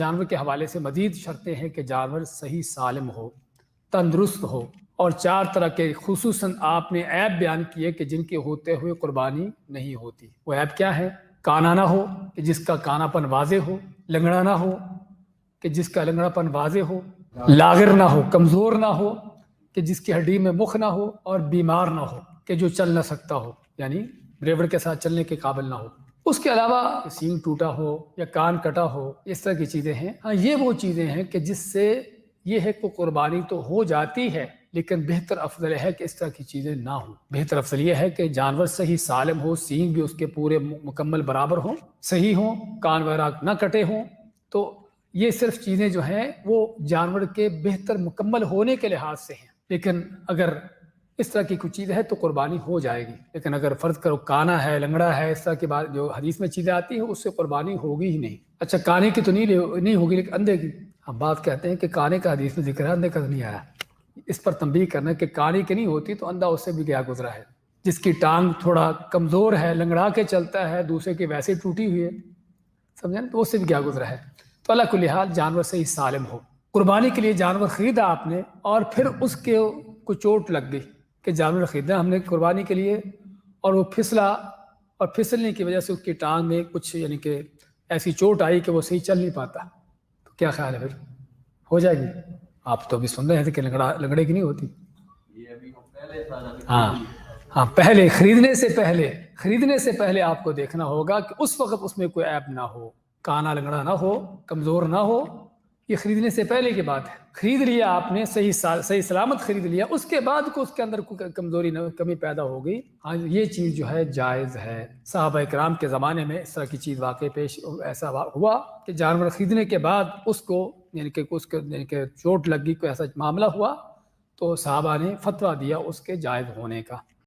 جانور کے حوالے سے مزید شرطیں ہیں کہ جانور صحیح سالم ہو، تندرست ہو، اور 4 طرح کے خصوصاً آپ نے عیب بیان کیے کہ جن کے ہوتے ہوئے قربانی نہیں ہوتی۔ وہ عیب کیا ہے؟ کانا نہ ہو کہ جس کا کانا پن واضح ہو، لنگڑا نہ ہو کہ جس کا لنگڑا پن واضح ہو، لاغر نہ ہو، کمزور نہ ہو کہ جس کی ہڈی میں مخ نہ ہو، اور بیمار نہ ہو کہ جو چل نہ سکتا ہو، یعنی ریوڑ کے ساتھ چلنے کے قابل نہ ہو۔ اس کے علاوہ سینگ ٹوٹا ہو یا کان کٹا ہو، اس طرح کی چیزیں ہیں۔ ہاں، یہ وہ چیزیں ہیں کہ جس سے یہ ہے کہ قربانی تو ہو جاتی ہے، لیکن بہتر افضل ہے کہ اس طرح کی چیزیں نہ ہوں۔ بہتر افضل یہ ہے کہ جانور صحیح سالم ہو، سینگ بھی اس کے پورے مکمل برابر ہوں، صحیح ہوں، کان وغیرہ نہ کٹے ہوں۔ تو یہ صرف چیزیں جو ہیں وہ جانور کے بہتر مکمل ہونے کے لحاظ سے ہیں، لیکن اگر اس طرح کی کچھ چیز ہے تو قربانی ہو جائے گی۔ لیکن اگر فرض کرو کانا ہے، لنگڑا ہے، اس طرح کی بات جو حدیث میں چیزیں آتی ہیں، اس سے قربانی ہوگی ہی نہیں۔ اچھا، کانے کی تو نہیں ہوگی، لیکن اندھے کی ہم بات کہتے ہیں کہ کانے کا حدیث میں ذکر ہے، اندھے کا نہیں آیا۔ اس پر تنبیہ کرنا کہ کانے کی نہیں ہوتی تو اندھا اس سے بھی گیا گزرا ہے۔ جس کی ٹانگ تھوڑا کمزور ہے، لنگڑا کے چلتا ہے، دوسرے کی ویسے ٹوٹی ہوئی ہے، سمجھیں، تو اس سے بھی گیا گزرا ہے۔ تو اللہ کل حال جانور صحیح سالم ہو۔ قربانی کے لیے جانور خریدا آپ نے، اور پھر اس کے کو چوٹ لگ گئی کہ جانور خریدا ہم نے قربانی کے لیے، اور وہ پھسلا، اور پھسلنے کی وجہ سے اس کی ٹانگ میں کچھ یعنی کہ ایسی چوٹ آئی کہ وہ صحیح چل نہیں پاتا، تو کیا خیال ہے پھر؟ ہو جائے گی؟ آپ تو ابھی سن رہے تھے کہ لنگڑے کی نہیں ہوتی۔ ہاں، پہلے خریدنے سے پہلے آپ کو دیکھنا ہوگا کہ اس وقت اس میں کوئی عیب نہ ہو، کانا لنگڑا نہ ہو، کمزور نہ ہو۔ یہ خریدنے سے پہلے کی بات ہے۔ خرید لیا آپ نے، صحیح سلامت خرید لیا، اس کے بعد کو اس کے اندر کوئی کمزوری کمی پیدا ہو گئی، ہاں، یہ چیز جو ہے جائز ہے۔ صحابہ اکرام کے زمانے میں اس طرح کی چیز واقع ایسا ہوا کہ جانور خریدنے کے بعد اس کو یعنی کہ چوٹ لگ گئی، کوئی ایسا معاملہ ہوا، تو صحابہ نے فتویٰ دیا اس کے جائز ہونے کا۔